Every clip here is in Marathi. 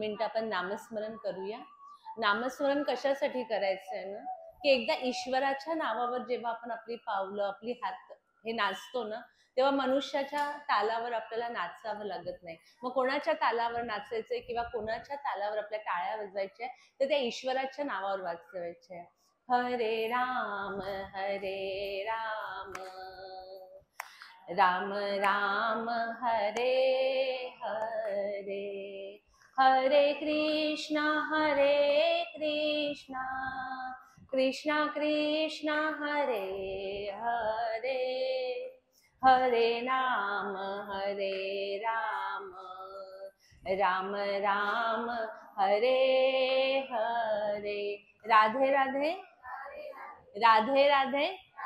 मिनिटं आपण नामस्मरण करूया। नामस्मरण कशासाठी करायचं आहे ना, की एकदा ईश्वराच्या नावावर जेव्हा आपण आपली पावलं आपली हात हे नाचतो ना, तेव्हा मनुष्याच्या तालावर आपल्याला नाचावं लागत नाही। मग कोणाच्या तालावर नाचायचंय किंवा कोणाच्या तालावर आपल्या टाळ्या वाजवायच्या तर त्या ईश्वराच्या नावावर वाजवायच्या। हरे राम राम राम हरे हरे, हरे कृष्णा कृष्णा कृष्णा हरे हरे, हरे राम राम राम हरे हरे। राधे राधे राधे राधे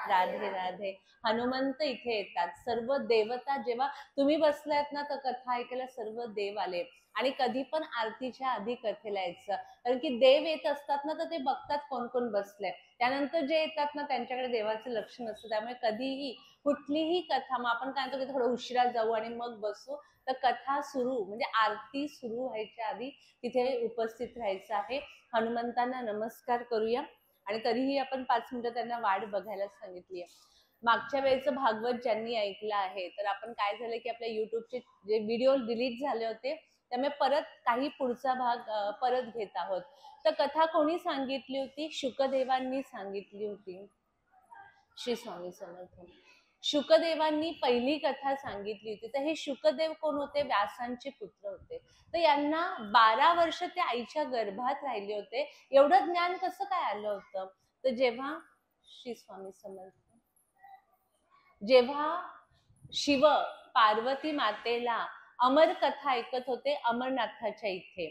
राधे राधे। हनुमंत इथे येतात, सर्व देवता जेव्हा तुम्ही बसलात ना तर कथा ऐकायला सर्व देव आले। आणि कधी पण आरतीच्या आधी कथेला यायचं, कारण की देव येत असतात ना तर ते बघतात कोण कोण बसले, त्यानंतर जे येतात ना त्यांच्याकडे देवाचं लक्ष नसतं। त्यामुळे कधीही कुठलीही कथा, मग आपण काय म्हणतो की थोडं उशिरा जाऊ आणि मग बसू, तर कथा सुरू म्हणजे आरती सुरू व्हायच्या आधी तिथे उपस्थित राहायचं आहे। हनुमंतांना नमस्कार करूया आणि तरीही आपण 5 मिनिटं त्यांना वाट बघायला सांगितली आहे। मागच्या वेळेचं भागवत ज्यांनी ऐकलं आहे तर आपण काय झालं की आपल्या युट्यूबचे जे व्हिडिओ डिलीट झाले होते त्यामुळे परत काही पुढचा भाग परत घेत आहोत। तर कथा कोणी सांगितली होती? शुकदेवांनी सांगितली होती। श्री स्वामी समर्थ। शुकदेवांनी पहिली कथा सांगितली होती। तर हे शुकदेव कोण होते? व्यासांचे पुत्र होते। तर यांना 12 वर्ष ते आईच्या गर्भात राहिले होते। एवढं ज्ञान कसं काय आलं होतं? तर जेव्हा श्री स्वामी समर्थ, जेव्हा शिव पार्वती मातेला अमर कथा ऐकत होते अमरनाथाच्या इथे,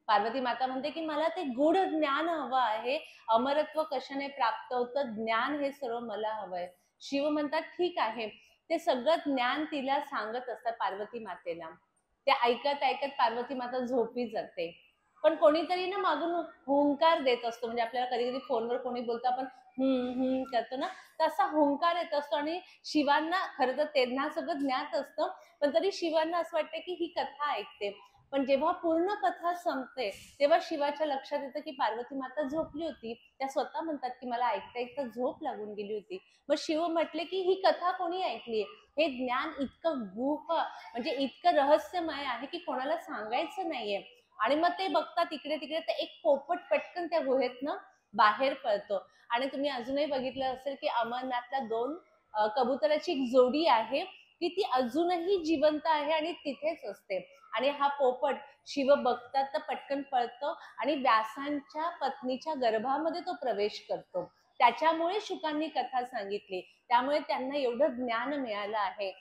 पार्वती माता म्हणते की मला ते गूढ ज्ञान हवं आहे, अमरत्व कशाने प्राप्त होतं, ज्ञान हे सर्व मला हवंय। शिव म्हणतात ठीक आहे, ते सगळं ज्ञान तिला सांगत असतात पार्वती मातेला। ते ऐकत ऐकत पार्वती माता झोपी जाते, पण कोणीतरी ना मागून हुंकार देत असतो, म्हणजे आपल्याला कधी कधी फोनवर कोणी बोलतो आपण करतो ना, तसा हुंकार येत असतो आणि शिवांना खरं तर त्यांना सगळं ज्ञात असतं, पण तरी शिवांना असं वाटतं की ही कथा ऐकते। पण जेव्हा पूर्ण कथा संपते तेव्हा शिवाच्या लक्षात येतं की पार्वती माता झोपली होती। त्या स्वतः म्हणतात की मला ऐकता ऐकता झोप लागून गेली होती। मग शिव म्हटले की ही कथा कोणी ऐकली? हे ज्ञान इतकं गुह म्हणजे इतकं रहस्यमय आहे की कोणाला सांगायचं नाहीये। आणि मग ते बघतात इकडे तिकडे, तर एक पोपट पटकन त्या गुहेतनं बाहेर पडतो। आणि तुम्ही अजूनही बघितलं असेल की अमरनाथला 2 कबुतराची एक जोडी आहे की ती अजूनही जिवंत आहे आणि तिथेच असते। आणि हा पोपट शिव बघतात तर पटकन पळतो आणि व्यासांच्या पत्नीच्या गर्भामध्ये तो प्रवेश करतो। त्याच्यामुळे शुकांनी कथा सांगितली, त्यामुळे त्यांना एवढं ज्ञान मिळालं आहे।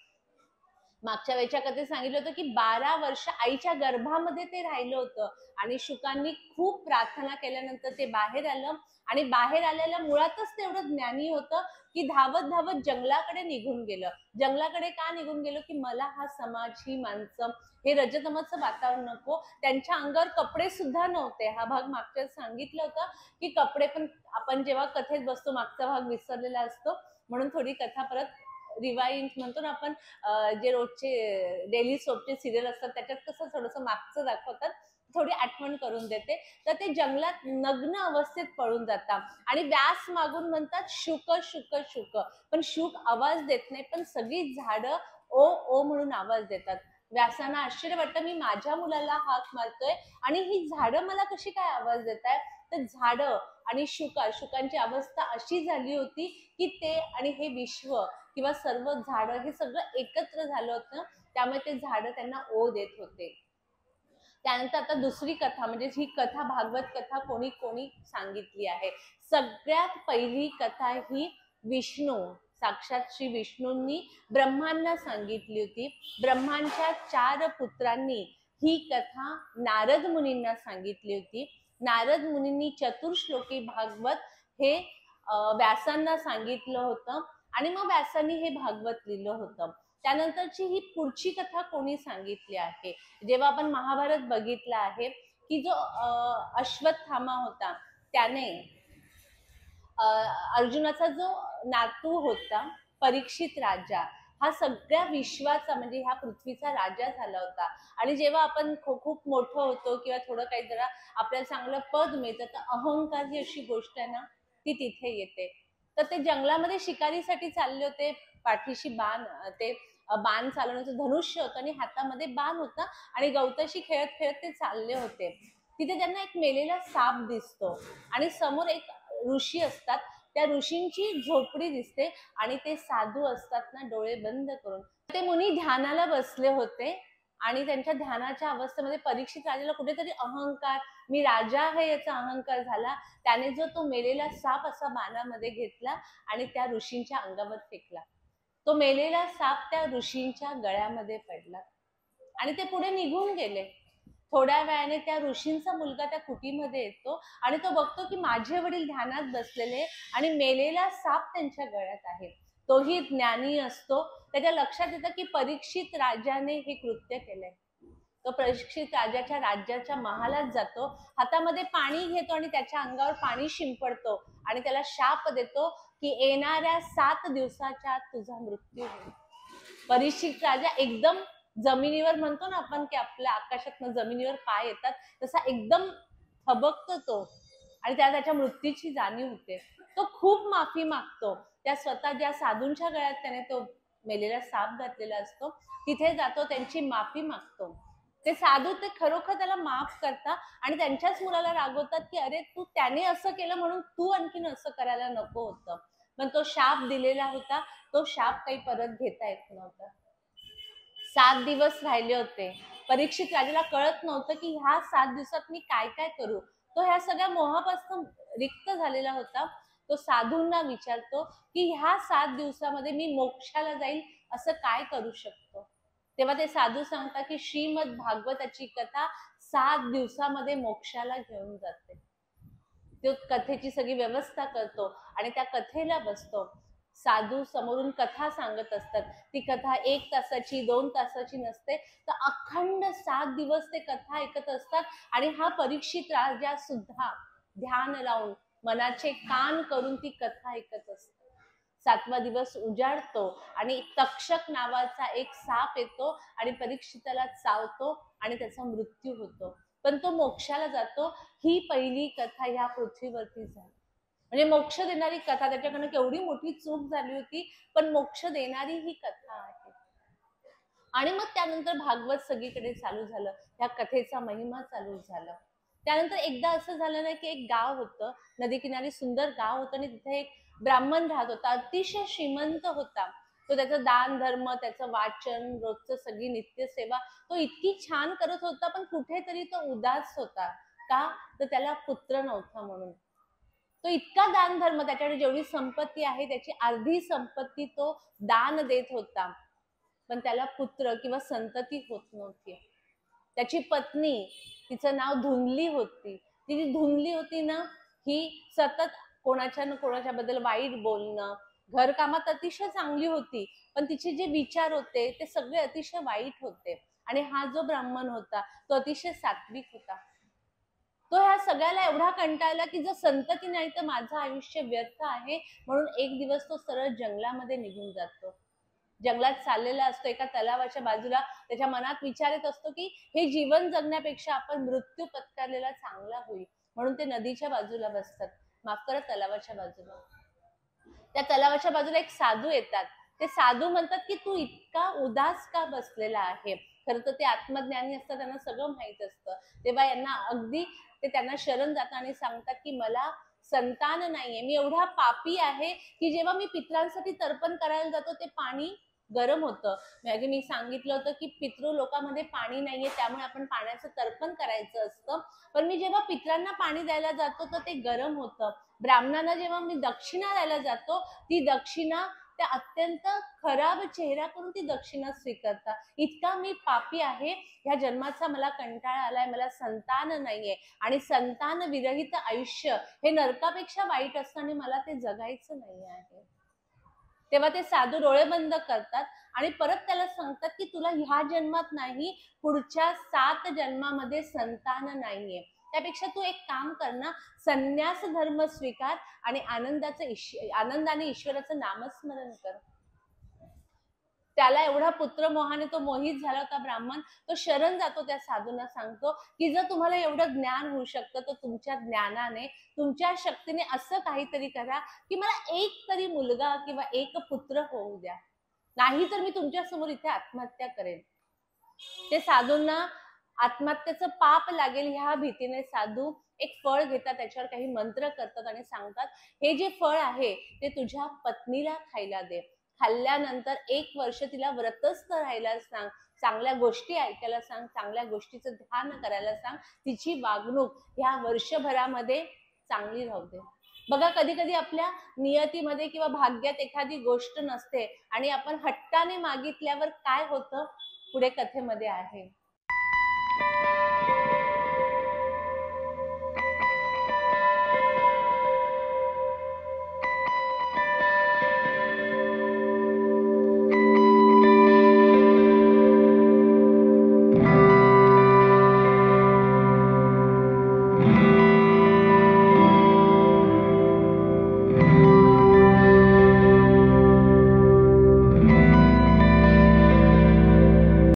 मागच्या वेळच्या कथेत सांगितलं होतं की 12 वर्ष आईच्या गर्भामध्ये ते राहिलं होतं आणि शुकांनी खूप प्रार्थना केल्यानंतर ते बाहेर आलं। आणि बाहेर आलेल्या मुळातच ते एवढं ज्ञानी होतं की धावत धावत जंगलाकडे निघून गेलं। जंगलाकडे का निघून गेलो? की मला हा समाज, ही माणसं, हे रजतमाचं वातावरण नको। त्यांच्या अंगावर कपडे सुद्धा नव्हते। हा भाग मागच्या सांगितलं होतं की कपडे पण आपण जेव्हा कथेत बसतो मागचा भाग विसरलेला असतो, म्हणून थोडी कथा परत रिवाइंड म्हणतो ना आपण, जे रोजचे डेली सोपचे सिरियल असतात त्याच्यात कसं थोडंसं मागचं दाखवतात, थोडी आठवण करून देते। तर ते जंगलात नग्न अवस्थेत पळून जातात आणि व्यास मागून म्हणतात शुक शुक शुक, पण शुक आवाज देत नाही, पण सगळी झाडं ओ ओ म्हणून आवाज देतात। व्यासांना आश्चर्य वाटतं, मी माझ्या मुलाला हाक मारतोय आणि ही झाडं मला कशी काय आवाज देत आहे? तर झाडं आणि शुकांची अवस्था अशी झाली होती की ते आणि हे विश्व किंवा सर्व झाडं हे सगळं एकत्र झालं होतं, त्यामुळे ते झाडं त्यांना ओ देत होते। त्यानंतर आता दुसरी कथा, म्हणजे ही कथा भागवत कथा कोणी कोणी सांगितली आहे? सगळ्यात पहिली कथा ही विष्णू, साक्षात श्री विष्णूंनी ब्रह्मांना सांगितली होती। ब्रह्मांच्या 4 पुत्रांनी ही कथा नारद मुनींना सांगितली होती। नारद मुनींनी चतुर्श्लोकी भागवत हे व्यासांना सांगितलं होतं आणि मग व्यासांनी हे भागवत लिहिलं होतं। त्यानंतरची ही पुढची कथा कोणी सांगितली आहे? जेव्हा आपण महाभारत बघितलं आहे की जो अश्वत्थामा होता त्याने अर्जुनाचा जो नातू होता परीक्षित राजा, हा सगळ्या विश्वाचा म्हणजे ह्या पृथ्वीचा राजा झाला होता. आणि जेव्हा आपण खूप मोठं होतो किंवा थोडं काही जरा आपल्याला चांगलं पद मिळतं, तर अहंकार ही अशी गोष्ट आहे ना, ती तिथे येते. तर ते जंगलामध्ये शिकारीसाठी चालले होते, पाठीशी बाण, ते बाण चालवण्याचं धनुष्य होतं आणि हातामध्ये बाण होता आणि गवताशी खेळत खेळत ते चालले होते. तिथे त्यांना एक मेलेला साप दिसतो आणि समोर एक ऋषी असतात, त्या ऋषींची झोपडी दिसते आणि ते साधू असतात ना डोळे बंद करून. ते मुनी ध्यानाला बसले होते आणि त्यांच्या ध्यानाच्या अवस्थेमध्ये परीक्षित राजाला कुठेतरी अहंकार, मी राजा आहे याचा अहंकार झाला. त्याने जो तो मेलेला साप असा बाणामध्ये घेतला आणि त्या ऋषींच्या अंगावर फेकला. तो मेलेला साप त्या ऋषींच्या गळ्यामध्ये पडला आणि ते पुढे निघून गेले. थोड्या वेळाने त्या ऋषींचा मुलगा त्या कुटीमध्ये येतो आणि तो बघतो की माझे वडील ध्यानात बसलेले आणि मेलेला साप त्यांच्या गळ्यात आहे. तोही ज्ञानी असतो. त्याच्या लक्षात येतं की परीक्षित राजाने हे कृत्य केलंय. तो परीक्षित राजाच्या राज्याच्या महालात जातो, हातामध्ये पाणी घेतो आणि त्याच्या अंगावर पाणी शिंपडतो आणि त्याला शाप देतो की येणाऱ्या 7 दिवसाच्या आत तुझा मृत्यू होईल. परीक्षित राजा एकदम जमिनीवर म्हणतो ना आपण की आपल्या आकाशातनं जमिनीवर पाय येतात, तसा एकदम थबकतो तो आणि त्याला त्याच्या मृत्यूची जाणीव होते. तो खूप माफी मागतो. त्या स्वतः ज्या साधूंच्या गळ्यात त्याने तो मेलेला साप घातलेला असतो तिथे जातो, त्यांची माफी मागतो. ते साधू ते खरोखर त्याला माफ करतात आणि त्यांच्याच मुलाला रागवतात की अरे तू त्याने असं केलं म्हणून तू आणखीन असं करायला नको होतं. पण तो शाप दिलेला होता, तो शाप काही परत घेता येत नव्हता. 7 दिवस राहिले होते. परीक्षित राजाला कळत नव्हतं की ह्या 7 दिवसात मी काय काय करू. तो ह्या सगळ्या मोहापासून रिक्त झालेला होता. तो साधूंना विचारतो की ह्या 7 दिवसामध्ये मी मोक्षाला जाईल असं काय करू शकतो. तेव्हा ते साधू सांगतात की श्रीमद भागवताची कथा 7 दिवसामध्ये मोक्षाला घेऊन जाते. तो कथेची सगळी व्यवस्था करतो आणि त्या कथेला बसतो. साधू समोरून कथा सांगत असतात. ती कथा 1 तासाची 2 तासाची नसते, तर अखंड 7 दिवस ते कथा ऐकत असतात आणि हा परीक्षित राजा सुद्धा ध्यान लावून मनाचे कान करून ती कथा ऐकत असतो. 7वा दिवस उजाडतो आणि तक्षक नावाचा एक साप येतो आणि परीक्षिताला चावतो आणि त्याचा मृत्यू होतो. पण तो मोक्षाला जातो. ही पहिली कथा ह्या पृथ्वीवरती झाली. म्हणजे मोक्ष देणारी कथा, त्याच्याकडनं केवढी मोठी चूक झाली होती, पण मोक्ष देणारी ही कथा आहे. आणि मग त्यानंतर भागवत सगळीकडे चालू झालं, ह्या कथेचा महिमा चालू झाला. त्यानंतर एकदा असं झालं ना की एक गाव होतं, नदीकिनारी सुंदर गाव होतं आणि तिथे एक ब्राह्मण राहत होता, अतिशय श्रीमंत होता. तो त्याचं दान धर्म, त्याचं वाचन, रोजचं सगळी नित्यसेवा तो इतकी छान करत होता, पण कुठेतरी तो उदास होता. का? तर त्याला पुत्र नव्हता म्हणून. तो इतका दान धर्म, त्याच्याकडे जेवढी संपत्ती आहे त्याची अर्धी संपत्ती तो दान देत होता, पण त्याला पुत्र किंवा संतती होत नव्हती. त्याची पत्नी, तिचं नाव धुंदली होती. ती जी धुंदली होती ना, ही सतत कोणाच्या ना कोणाच्या बद्दल वाईट बोलणं, घरकामात अतिशय चांगली होती, पण तिचे जे विचार होते ते सगळे अतिशय वाईट होते. आणि हा जो ब्राह्मण होता तो अतिशय सात्विक होता. तो ह्या सगळ्याला एवढा कंटाळला की जर संतती नाही तर माझं आयुष्य व्यर्थ आहे, म्हणून एक दिवस तो सरळ जंगलामध्ये निघून जातो. जंगलात चाललेला असतो, एका तलावाच्या बाजूला त्याच्या मनात विचार येत असतो की हे जीवन जगण्यापेक्षा आपण मृत्यू पत्करलेला चांगला होईल, म्हणून ते नदीच्या बाजूला बसतात, माफ करा तलावाच्या बाजूला. त्या तलावाच्या बाजूला एक साधू येतात. ते साधू म्हणतात की तू इतका उदास का बसलेला आहे. खरं तर ते आत्मज्ञानी असतात, त्यांना सगळं माहित असतं. तेव्हा यांना अगदी ते त्यांना शरण जातात आणि सांगतात की मला संतान नाहीये, मी एवढा पापी आहे की जेव्हा मी पितरांसाठी तर्पण करायला जातो ते पाणी गरम होतं. म्हणजे मी सांगितलं होतं की पितृ लोकांमध्ये पाणी नाहीये, त्यामुळे आपण पाण्याचं तर्पण करायचं असतं. पण मी जेव्हा पितरांना पाणी द्यायला जातो तर ते गरम होतं. ब्राह्मणांना जेव्हा मी दक्षिणा द्यायला जातो, ती दक्षिणा त्या अत्यंत खराब चेहरा करून ती दक्षिणा स्वीकारतात. इतका मी पापी आहे, ह्या जन्माचा मला कंटाळा आलाय, मला संतान नाहीये आणि संतान विरहित आयुष्य हे नरकापेक्षा वाईट असतं आणि मला ते जगायचं नाही आहे. तेव्हा ते साधू डोळे बंद करतात आणि परत त्याला सांगतात की तुला ह्या जन्मात नाही, पुढच्या 7 जन्मामध्ये संतान नाहीये. त्यापेक्षा तू एक काम कर ना, संन्यास धर्म स्वीकार आणि आनंदाने ईश्वराचं नामस्मरण कर. त्याला एवढा पुत्रमोहाने तो मोहित झाला होता ब्राह्मण, तो शरण जातो त्या साधूंना, सांगतो की जर तुम्हाला एवढं ज्ञान होऊ शकतं तर तुमच्या ज्ञानाने, तुमच्या शक्तीने असं काहीतरी करा की मला एक तरी मुलगा किंवा एक पुत्र होऊ द्या, नाही तर मी तुमच्या समोर इथे आत्महत्या करेन. ते साधूंना आत्महत्येचं पाप लागेल ह्या भीतीने साधू एक फळ घेतात, त्याच्यावर काही मंत्र करतात आणि सांगतात हे जे फळ आहे ते तुझ्या पत्नीला खायला दे. खाल्ल्यानंतर 1 वर्ष तिला व्रतस्थ राहायला सांग, चांगल्या गोष्टी ऐकायला सांग, चांगल्या गोष्टीचं ध्यान करायला सांग, तिची वागणूक ह्या वर्षभरामध्ये चांगली राहू दे. बघा कधी कधी आपल्या नियतीमध्ये किंवा भाग्यात एखादी गोष्ट नसते आणि आपण हट्टाने मागितल्यावर काय होतं पुढे कथेमध्ये आहे.